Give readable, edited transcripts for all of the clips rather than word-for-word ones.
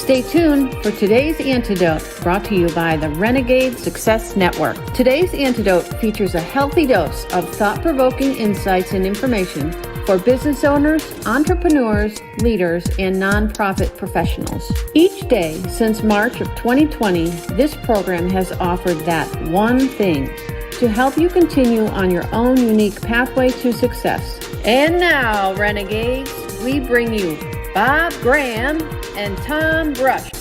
Stay tuned for today's Antidote, brought to you by the Renegade Success Network. Today's Antidote features a healthy dose of thought-provoking insights and information for business owners, entrepreneurs, leaders, and nonprofit professionals. Each day since March of 2020, this program has offered that one thing to help you continue on your own unique pathway to success. And now, Renegades, we bring you Bob Graham and Tom Brush.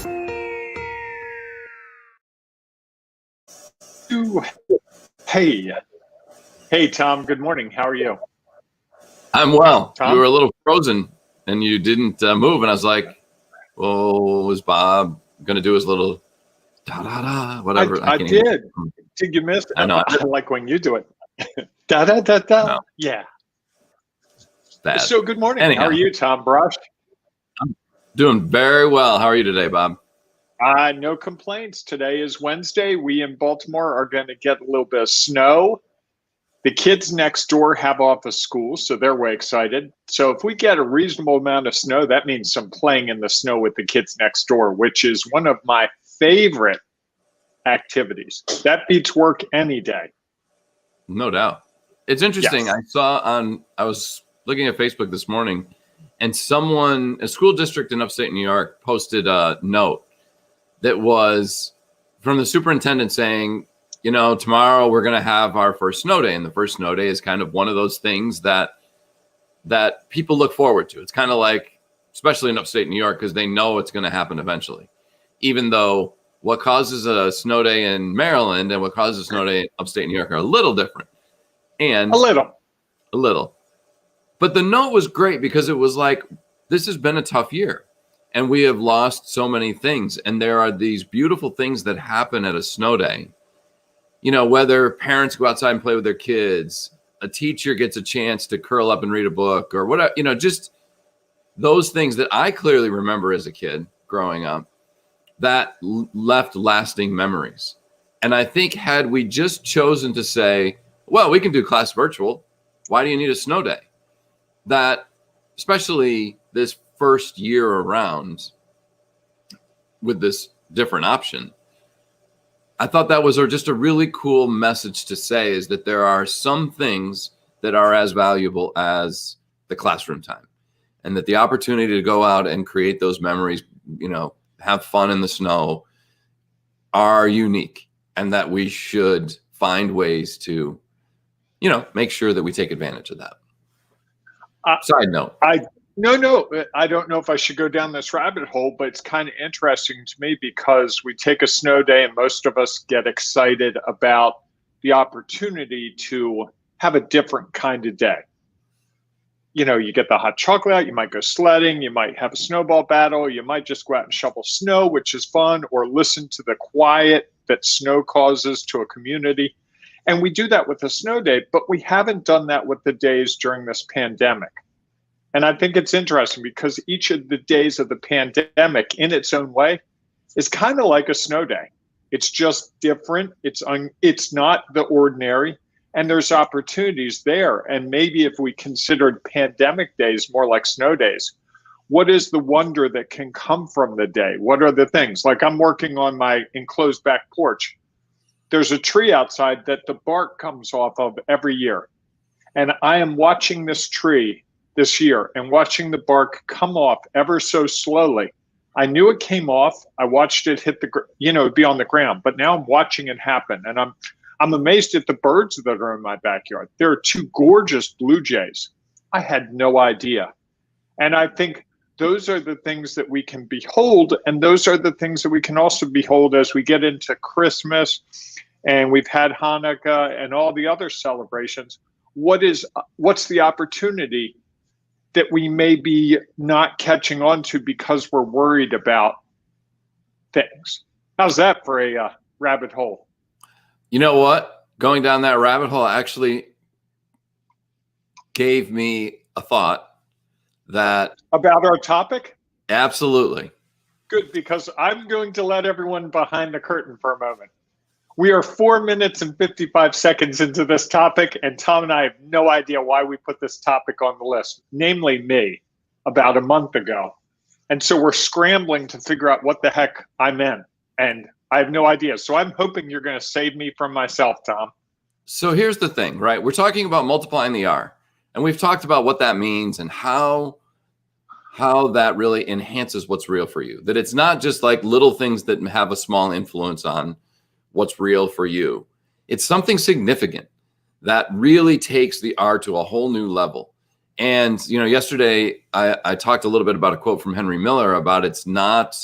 Hey, Tom. Good morning. How are you? I'm well. Tom? You were a little frozen and you didn't move. And I was like, well, was Bob going to do his little da-da-da, whatever? I did. Did you miss it? I know. I like when you do it. Da-da-da-da. No. Yeah. Bad. So good morning. Anyhow. How are you, Tom Brush? I'm doing very well. How are you today, Bob? No complaints. Today is Wednesday. We in Baltimore are going to get a little bit of snow. The kids next door have off of school, so they're way excited. So if we get a reasonable amount of snow, that means some playing in the snow with the kids next door, which is one of my favorite activities. That beats work any day. No doubt. It's interesting. Yes. I was looking at Facebook this morning, and a school district in upstate New York posted a note that was from the superintendent saying, tomorrow we're going to have our first snow day. And the first snow day is kind of one of those things that people look forward to. It's kind of like, especially in upstate New York, because they know it's going to happen eventually, even though what causes a snow day in Maryland and what causes a snow day in upstate New York are a little different. And A little. But the note was great because it was like, this has been a tough year and we have lost so many things. And there are these beautiful things that happen at a snow day. Whether parents go outside and play with their kids, a teacher gets a chance to curl up and read a book or whatever, just those things that I clearly remember as a kid growing up that left lasting memories. And I think had we just chosen to say, well, we can do class virtual, why do you need a snow day? That, especially this first year around with this different option, I thought that was just a really cool message to say, is that there are some things that are as valuable as the classroom time, and that the opportunity to go out and create those memories, have fun in the snow, are unique, and that we should find ways to, make sure that we take advantage of that. Side note. No, I don't know if I should go down this rabbit hole, but it's kind of interesting to me because we take a snow day and most of us get excited about the opportunity to have a different kind of day. You get the hot chocolate out, you might go sledding, you might have a snowball battle, you might just go out and shovel snow, which is fun, or listen to the quiet that snow causes to a community. And we do that with a snow day, but we haven't done that with the days during this pandemic. And I think it's interesting because each of the days of the pandemic in its own way is kind of like a snow day. It's just different. It's not the ordinary, and there's opportunities there. And maybe if we considered pandemic days more like snow days, what is the wonder that can come from the day? What are the things? Like, I'm working on my enclosed back porch. There's a tree outside that the bark comes off of every year. And I am watching this tree this year and watching the bark come off ever so slowly. I knew it came off. I watched it hit it'd be on the ground, but now I'm watching it happen. And I'm amazed at the birds that are in my backyard. There are two gorgeous blue jays. I had no idea. And I think those are the things that we can behold. And those are the things that we can also behold as we get into Christmas, and we've had Hanukkah and all the other celebrations. What's the opportunity that we may be not catching on to because we're worried about things? How's that for a rabbit hole? You know what? Going down that rabbit hole actually gave me a thought that... About our topic? Absolutely. Good, because I'm going to let everyone behind the curtain for a moment. We are 4 minutes and 55 seconds into this topic, and Tom and I have no idea why we put this topic on the list, namely me, about a month ago. And so we're scrambling to figure out what the heck I'm in. And I have no idea. So I'm hoping you're going to save me from myself, Tom. So here's the thing, right? We're talking about multiplying the R, and we've talked about what that means and how that really enhances what's real for you. That it's not just like little things that have a small influence on what's real for you. It's something significant that really takes the R to a whole new level. And, yesterday I talked a little bit about a quote from Henry Miller about it's not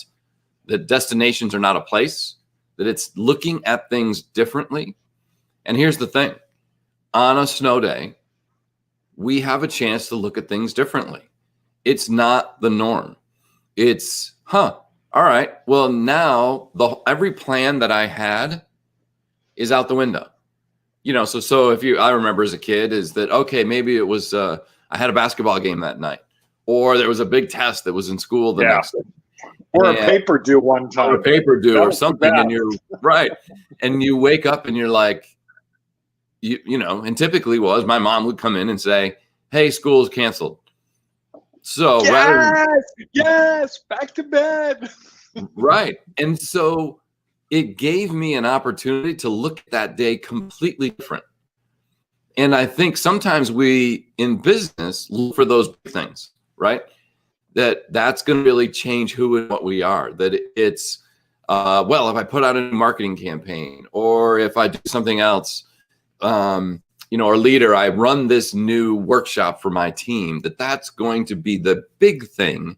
that destinations are not a place, that it's looking at things differently. And here's the thing. On a snow day, we have a chance to look at things differently. It's not the norm. It's, all right, well, now every plan that I had is out the window. So I remember as a kid is that, okay, maybe it was, I had a basketball game that night, or there was a big test that was in school the next day. Or a paper due one time. Or a paper due or something. And you're right. And you wake up and you're like, and typically my mom would come in and say, hey, school's canceled. So yes, back to bed. Right. And so it gave me an opportunity to look at that day completely different. And I think sometimes we in business look for those big things, right? That's going to really change who and what we are. That it's, if I put out a new marketing campaign, or if I do something else, or leader, I run this new workshop for my team, that's going to be the big thing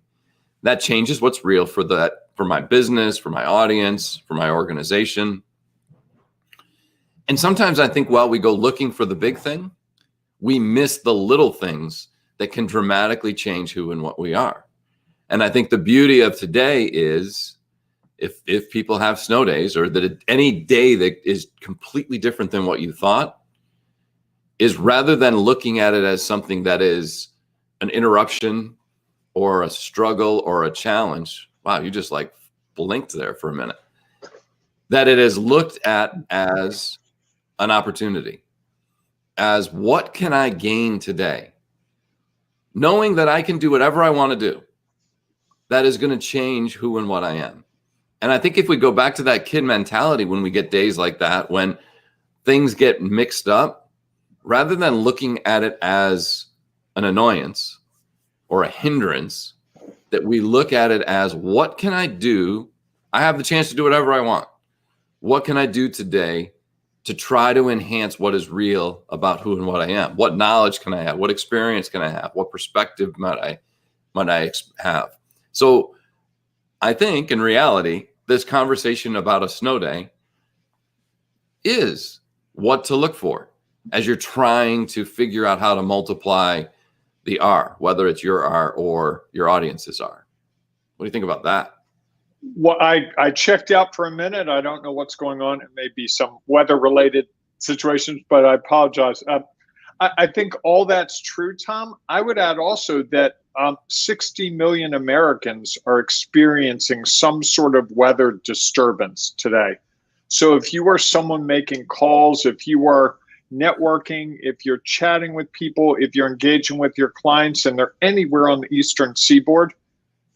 that changes what's real for my business, for my audience, for my organization. And sometimes I think while we go looking for the big thing, we miss the little things that can dramatically change who and what we are. And I think the beauty of today is if people have snow days, or that any day that is completely different than what you thought, is rather than looking at it as something that is an interruption or a struggle or a challenge. Wow, you just like blinked there for a minute. That it is looked at as an opportunity, as what can I gain today? Knowing that I can do whatever I want to do, that is going to change who and what I am. And I think if we go back to that kid mentality, when we get days like that, when things get mixed up, rather than looking at it as an annoyance or a hindrance, that we look at it as, what can I do? I have the chance to do whatever I want. What can I do today to try to enhance what is real about who and what I am? What knowledge can I have? What experience can I have? What perspective might I have? So I think in reality, this conversation about a snow day is what to look for as you're trying to figure out how to multiply the R, whether it's your R or your audience's R. What do you think about that? Well, I checked out for a minute. I don't know what's going on. It may be some weather-related situations, but I apologize. I think all that's true, Tom. I would add also that 60 million Americans are experiencing some sort of weather disturbance today. So if you are someone making calls, if you are networking, if you're chatting with people, if you're engaging with your clients and they're anywhere on the Eastern Seaboard,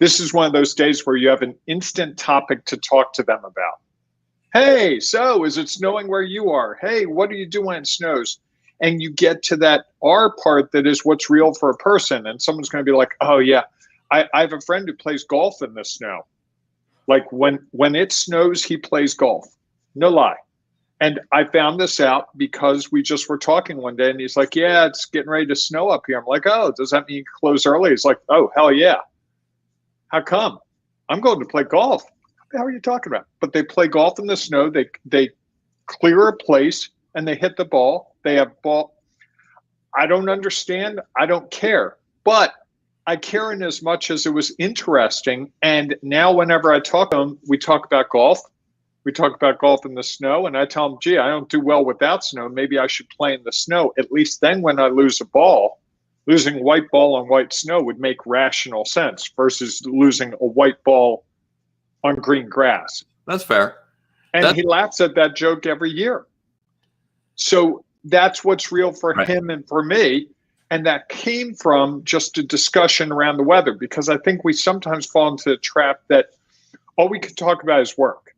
this is one of those days where you have an instant topic to talk to them about. Hey, so is it snowing where you are? Hey, what do you do when it snows? And you get to that R part that is what's real for a person. And someone's going to be like, oh, yeah, I have a friend who plays golf in the snow. Like when it snows, he plays golf. No lie. And I found this out because we just were talking one day and he's like, yeah, it's getting ready to snow up here. I'm like, oh, does that mean you close early? He's like, oh, hell yeah. How come? I'm going to play golf. What the hell are you talking about? But they play golf in the snow. They clear a place and they hit the ball. They have ball. I don't understand. I don't care. But I care in as much as it was interesting. And now whenever I talk to them, we talk about golf. We talk about golf in the snow. And I tell them, gee, I don't do well without snow. Maybe I should play in the snow. At least then when I lose a ball, losing white ball on white snow would make rational sense versus losing a white ball on green grass. That's fair. And he laughs at that joke every year. So that's what's real for him and for me. And that came from just a discussion around the weather, because I think we sometimes fall into the trap that all we can talk about is work.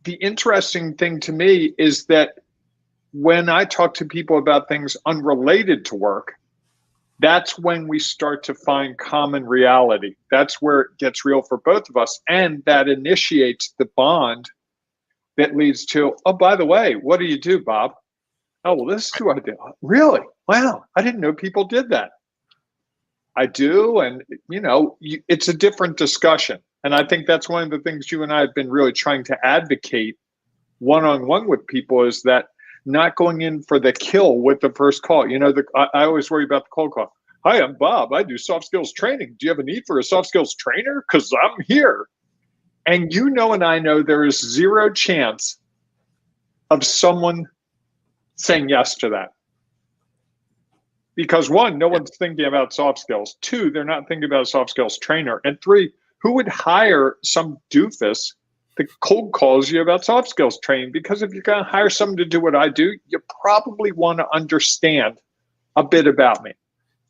The interesting thing to me is that when I talk to people about things unrelated to work, that's when we start to find common reality. That's where it gets real for both of us. And that initiates the bond that leads to, oh, by the way, what do you do, Bob? Oh, well, this is what I do. Really? Wow. I didn't know people did that. I do. And, it's a different discussion. And I think that's one of the things you and I have been really trying to advocate one-on-one with people, is that not going in for the kill with the first call. I always worry about the cold call. Hi, I'm Bob. I do soft skills training. Do you have a need for a soft skills trainer? Because I'm here. And and I know there is zero chance of someone saying yes to that. Because one, no one's thinking about soft skills. Two, they're not thinking about a soft skills trainer. And three, who would hire some doofus that cold calls you about soft skills training? Because if you're going to hire someone to do what I do, you probably want to understand a bit about me.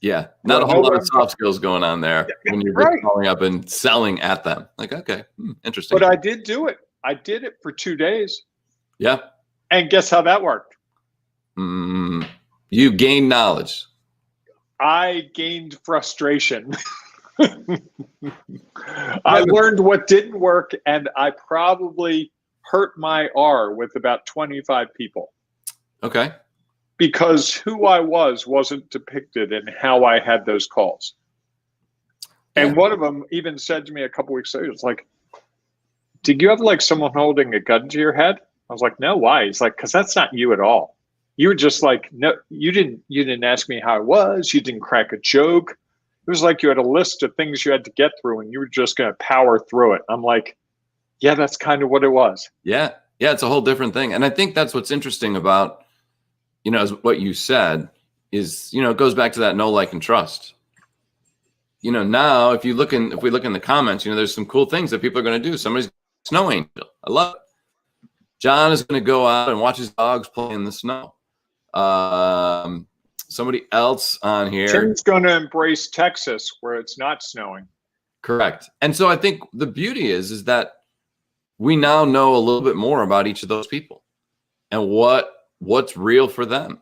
Yeah, not a whole lot of soft skills going on there when you're calling up and selling at them. Like, okay, interesting. But I did do it. I did it for 2 days. Yeah. And guess how that worked? You gained knowledge. I gained frustration. I learned what didn't work, and I probably hurt my R with about 25 people. Okay. Because who I wasn't depicted in how I had those calls. And one of them even said to me a couple weeks later, it's like, did you have like someone holding a gun to your head? I was like, no, why? He's like, because that's not you at all. You were just like, no, you didn't ask me how I was. You didn't crack a joke. It was like you had a list of things you had to get through and you were just going to power through it. I'm like, yeah, that's kind of what it was. Yeah. Yeah. It's a whole different thing. And I think that's what's interesting about, as what you said is, it goes back to that know, like, and trust. Now if we look in the comments, there's some cool things that people are going to do. Somebody's snow angel. I love it. John is going to go out and watch his dogs play in the snow. Somebody else on here. Tim's going to embrace Texas where it's not snowing. Correct. And so I think the beauty is that we now know a little bit more about each of those people and what's real for them.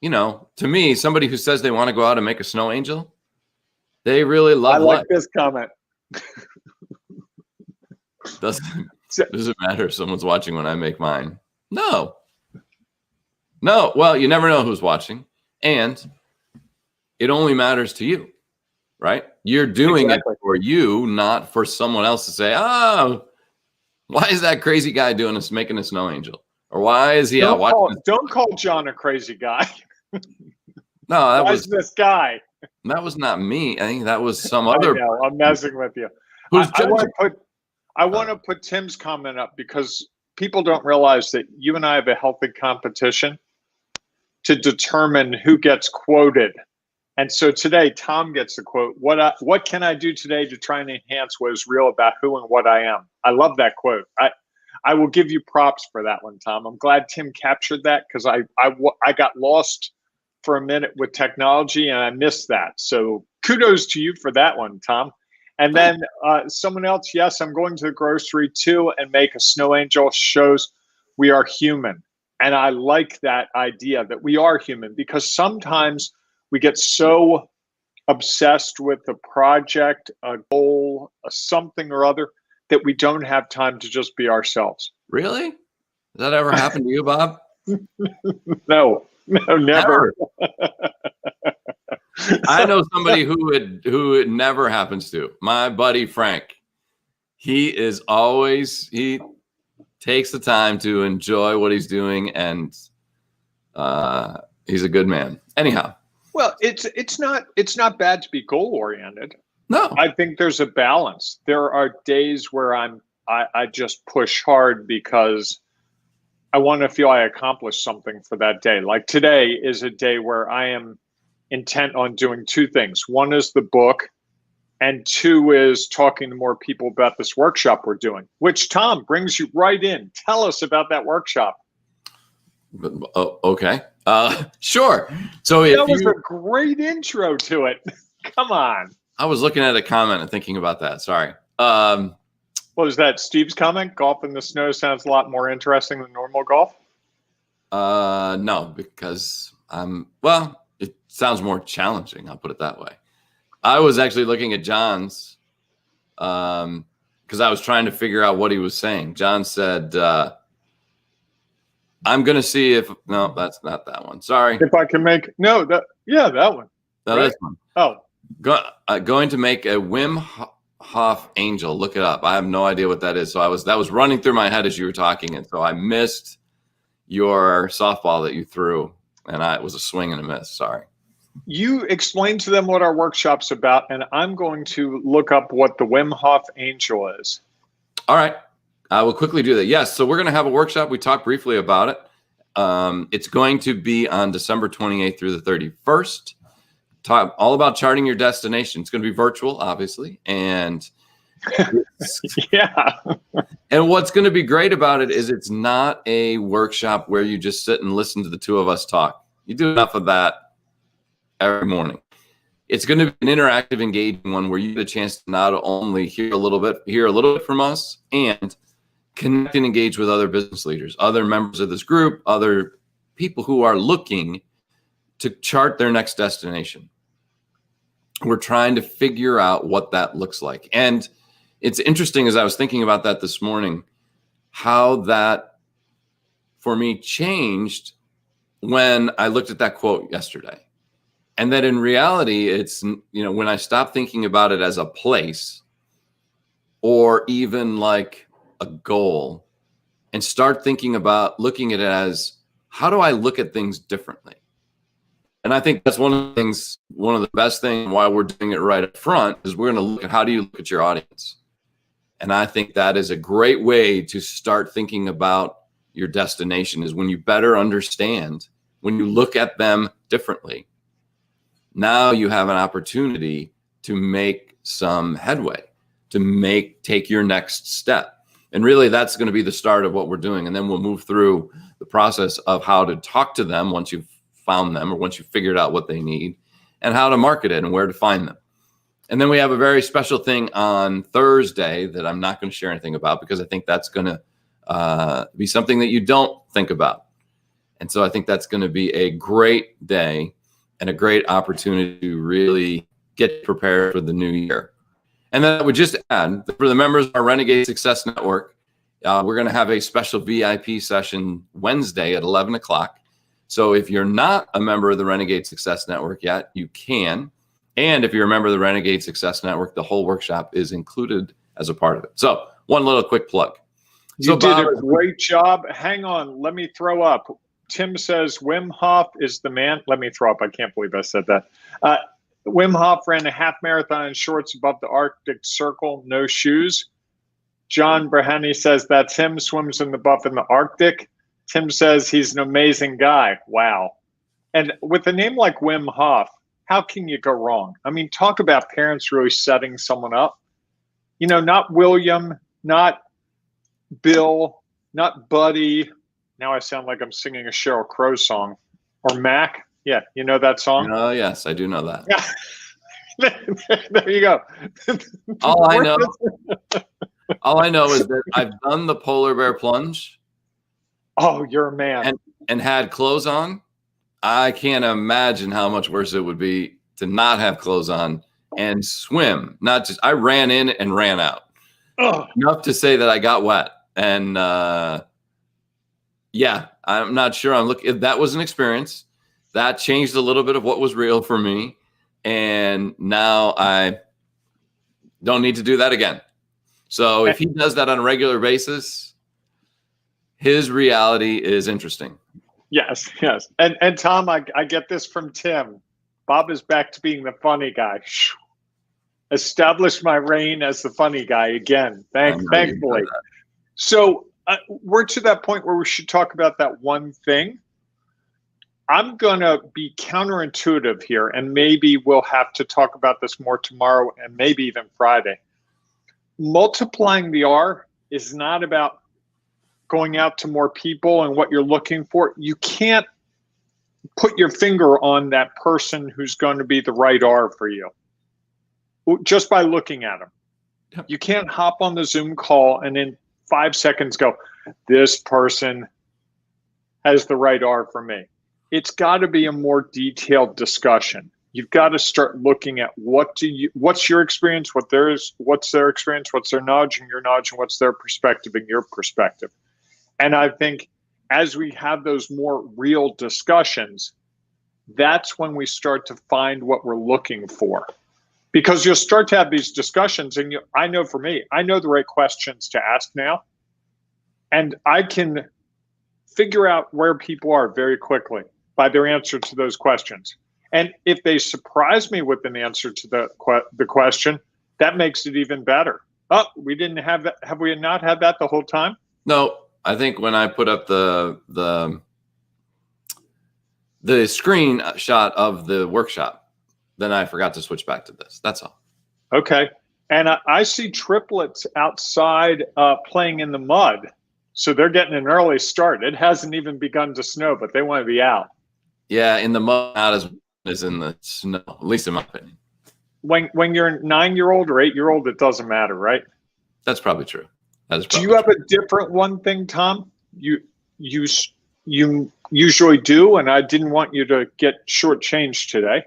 To me, somebody who says they want to go out and make a snow angel, they really love life. I like this comment. Doesn't matter if someone's watching when I make mine. No. Well, you never know who's watching. And it only matters to you, right? You're doing it for you, not for someone else to say, oh, why is that crazy guy making a snow angel? Or why is he out watching? Don't call John a crazy guy. No, that was this guy. That was not me. I think that was some other. I know, I'm messing with you. I want to put Tim's comment up because people don't realize that you and I have a healthy competition to determine who gets quoted. And so today, Tom gets the quote. What can I do today to try and enhance what is real about who and what I am? I love that quote. I will give you props for that one, Tom. I'm glad Tim captured that because I got lost for a minute with technology and I missed that. So kudos to you for that one, Tom. And then someone else, yes, I'm going to the grocery too and make a snow angel. Shows we are human. And I like that idea that we are human because sometimes we get so obsessed with a project, a goal, something or other that we don't have time to just be ourselves. Really? Has that ever happened to you, Bob? No, never. I know somebody who it never happens to. My buddy Frank. He takes the time to enjoy what he's doing, and he's a good man. Anyhow. Well, it's not bad to be goal oriented. No, I think there's a balance. There are days where I just push hard because I want to feel I accomplished something for that day. Like today is a day where I am intent on doing two things. One is the book, and two is talking to more people about this workshop we're doing, which Tom brings you right in. Tell us about that workshop. Okay. Sure. So if That was a great intro to it. Come on. I was looking at a comment and thinking about that. Sorry. What was that, Steve's comment? Golf in the snow sounds a lot more interesting than normal golf? No, because it sounds more challenging. I'll put it that way. I was actually looking at John's because I was trying to figure out what he was saying. John said, I'm going to see if – no, that's not that one. Sorry. If I can make – no, that one. No, right? this one. Oh. Going to make a Wim Hof angel. Look it up. I have no idea what that is. So that was running through my head as you were talking. And so I missed your softball that you threw. And it was a swing and a miss. Sorry. You explain to them what our workshop's about, and I'm going to look up what the Wim Hof Angel is. All right. I will quickly do that. Yes. So we're going to have a workshop. We talked briefly about it. It's going to be on December 28th through the 31st. Talk all about charting your destination. It's going to be virtual, obviously. And yeah. And what's going to be great about it is it's not a workshop where you just sit and listen to the two of us talk. You do enough of that every morning. It's going to be an interactive, engaging one where you get a chance to not only hear a little bit from us and connect and engage with other business leaders, other members of this group, other people who are looking to chart their next destination. We're trying to figure out what that looks like. And it's interesting, as I was thinking about that this morning, how that for me changed when I looked at that quote yesterday. And that in reality, it's, when I stop thinking about it as a place or even like a goal and start thinking about looking at it as, how do I look at things differently? And I think that's one of the best things why we're doing it right up front is we're going to look at how do you look at your audience? And I think that is a great way to start thinking about your destination is when you better understand, when you look at them differently. Now you have an opportunity to make some headway, to take your next step. And really that's going to be the start of what we're doing. And then we'll move through the process of how to talk to them once you've found them or once you've figured out what they need and how to market it and where to find them. And then we have a very special thing on Thursday that I'm not going to share anything about because I think that's going to be something that you don't think about. And so I think that's going to be a great day and a great opportunity to really get prepared for the new year. And then I would just add, for the members of our Renegade Success Network, we're going to have a special VIP session Wednesday at 11 o'clock. So if you're not a member of the Renegade Success Network yet, you can. And if you're a member of the Renegade Success Network, the whole workshop is included as a part of it. So one little quick plug. You did a great job. Hang on. Let me throw up. Tim says Wim Hof is the man. Let me throw up. I can't believe I said that. Wim Hof ran a half marathon in shorts above the Arctic Circle, no shoes. John Brahani says that's him, swims in the buff in the Arctic. Tim says he's an amazing guy. Wow. And with a name like Wim Hof, how can you go wrong? I mean, talk about parents really setting someone up. Not William, not Bill, not Buddy. Now I sound like I'm singing a Sheryl Crow song. Or Mac. Yeah, you know that song? Oh, yes, I do know that. Yeah. There you go. All I know is that I've done the polar bear plunge. Oh, you're a man. And had clothes on. I can't imagine how much worse it would be to not have clothes on and swim. I ran in and ran out. Ugh. Enough to say that I got wet. And yeah, I'm not sure. That was an experience that changed a little bit of what was real for me. And now I don't need to do that again. So if he does that on a regular basis, his reality is interesting. Yes. And Tom, I get this from Tim. Bob is back to being the funny guy. Establish my reign as the funny guy again. Thankfully. So we're to that point where we should talk about that one thing. I'm going to be counterintuitive here, and maybe we'll have to talk about this more tomorrow and maybe even Friday. Multiplying the R is not about going out to more people and what you're looking for. You can't put your finger on that person who's going to be the right R for you just by looking at them. Yep. You can't hop on the Zoom call and in 5 seconds go, this person has the right R for me. It's got to be a more detailed discussion. You've got to start looking at what's your experience, what's their experience, what's their knowledge and your knowledge, and what's their perspective and your perspective. And I think as we have those more real discussions, that's when we start to find what we're looking for. Because you'll start to have these discussions, and I know for me, I know the right questions to ask now, and I can figure out where people are very quickly by their answer to those questions. And if they surprise me with an answer to the question, that makes it even better. Oh, we didn't have that. Have we not had that the whole time? No, I think when I put up the screenshot of the workshop, then I forgot to switch back to this. That's all. Okay. And I see triplets outside playing in the mud. So they're getting an early start. It hasn't even begun to snow, but they want to be out. Yeah, in the mud, not as in the snow, at least in my opinion. When you're a 9-year-old or 8-year-old, it doesn't matter, right? That's probably true. Do you have a different one thing, Tom? You usually do, and I didn't want you to get shortchanged today.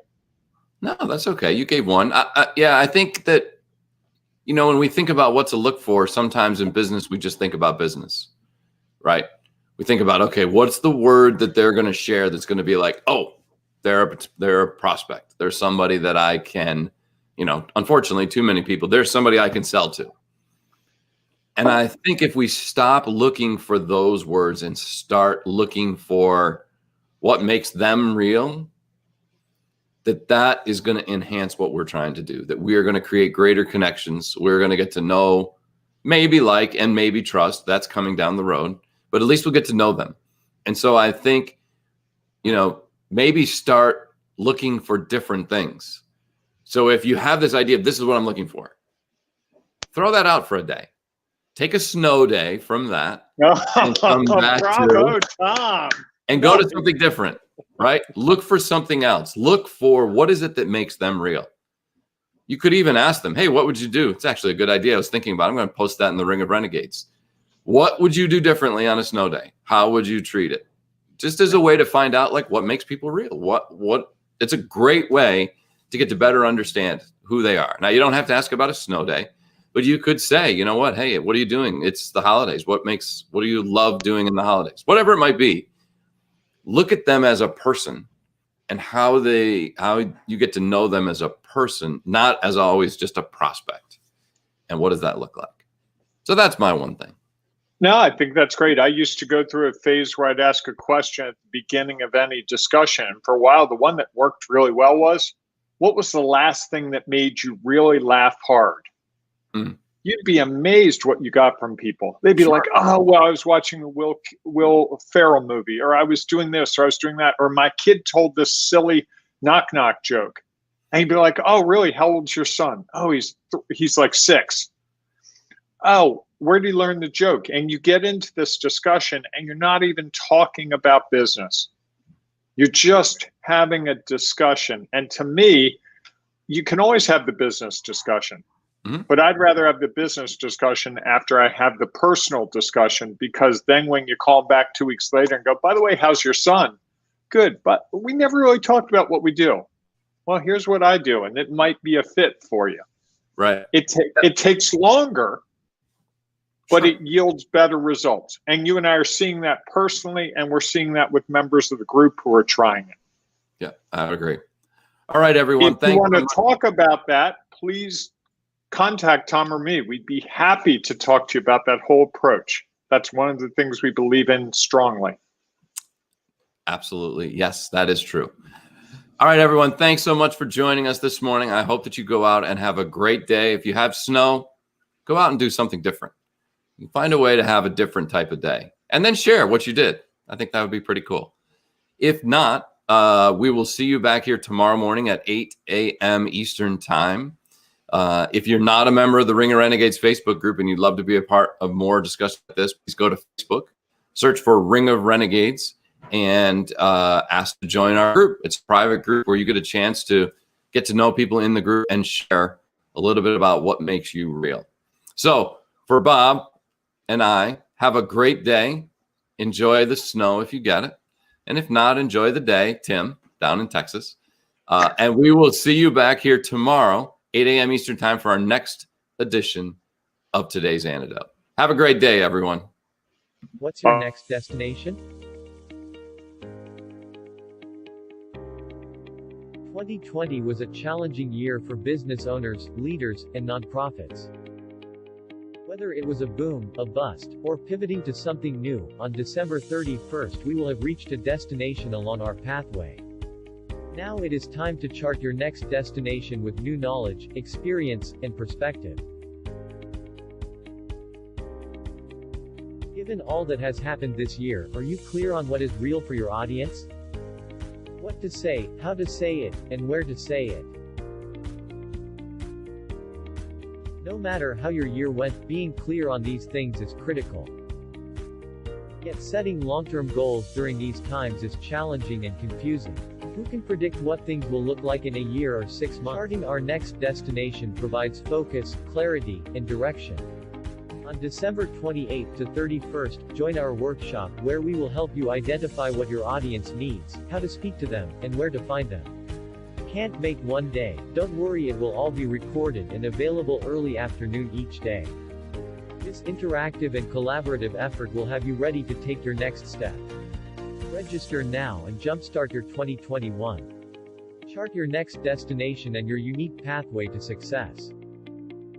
No, that's okay. You gave one. I think that, when we think about what to look for, sometimes in business, we just think about business, right? We think about, okay, what's the word that they're going to share that's going to be like, oh, they're a prospect. There's somebody that I can, unfortunately, too many people, there's somebody I can sell to. And I think if we stop looking for those words and start looking for what makes them real, that is going to enhance what we're trying to do, that we are going to create greater connections. We're going to get to know, maybe like, and maybe trust. That's coming down the road, but at least we'll get to know them. And so I think, maybe start looking for different things. So if you have this idea of this is what I'm looking for, throw that out for a day. Take a snow day from that and come back Bravo, Tom. And go to something different, right? Look for something else. Look for what is it that makes them real. You could even ask them, hey, what would you do? It's actually a good idea. I was thinking about it. I'm going to post that in the Ring of Renegades. What would you do differently on a snow day? How would you treat it? Just as a way to find out like what makes people real. What it's a great way to get to better understand who they are. Now, you don't have to ask about a snow day, but you could say, you know what? Hey, what are you doing? It's the holidays. What do you love doing in the holidays? Whatever it might be. Look at them as a person and how you get to know them as a person, not as always just a prospect. And what does that look like? So that's my one thing. No, I think that's great. I used to go through a phase where I'd ask a question at the beginning of any discussion. And for a while, the one that worked really well was, what was the last thing that made you really laugh hard? You'd be amazed what you got from people. They'd be like, oh, well, I was watching the Will Ferrell movie, or I was doing this, or I was doing that, or my kid told this silly knock-knock joke. And he'd be like, oh, really? How old's your son? Oh, he's like 6. Oh, where did he learn the joke? And you get into this discussion and you're not even talking about business. You're just having a discussion. And to me, you can always have the business discussion, but I'd rather have the business discussion after I have the personal discussion, because then when you call back 2 weeks later and go, by the way, how's your son? Good, but we never really talked about what we do. Well, here's what I do, and it might be a fit for you. Right. It takes longer, but it yields better results. And you and I are seeing that personally, and we're seeing that with members of the group who are trying it. Yeah, I would agree. All right, everyone. If you want to talk about that, please contact Tom or me. We'd be happy to talk to you about that whole approach. That's one of the things we believe in strongly. Absolutely. Yes, that is true. All right, everyone. Thanks so much for joining us this morning. I hope that you go out and have a great day. If you have snow, go out and do something different. You find a way to have a different type of day and then share what you did. I think that would be pretty cool. If not, we will see you back here tomorrow morning at 8 a.m. Eastern time. If you're not a member of the Ring of Renegades Facebook group and you'd love to be a part of more discussion like this, please go to Facebook, search for Ring of Renegades, and asked to join our group. It's a private group where you get a chance to get to know people in the group and share a little bit about what makes you real. So for Bob and I, have a great day. Enjoy the snow if you get it. And if not, enjoy the day, Tim, down in Texas. And we will see you back here tomorrow, 8 a.m. Eastern time, for our next edition of Today's Antidote. Have a great day, everyone. What's your next destination? 2020 was a challenging year for business owners, leaders, and nonprofits. Whether it was a boom, a bust, or pivoting to something new, on December 31st we will have reached a destination along our pathway. Now it is time to chart your next destination with new knowledge, experience, and perspective. Given all that has happened this year, are you clear on what is real for your audience? What to say, how to say it, and where to say it. No matter how your year went, being clear on these things is critical. Yet setting long-term goals during these times is challenging and confusing. Who can predict what things will look like in a year or 6 months? Charting our next destination provides focus, clarity, and direction. On December 28th to 31st, join our workshop where we will help you identify what your audience needs, how to speak to them, and where to find them. Can't make one day? Don't worry, it will all be recorded and available early afternoon each day. This interactive and collaborative effort will have you ready to take your next step. Register now and jumpstart your 2021. Chart your next destination and your unique pathway to success.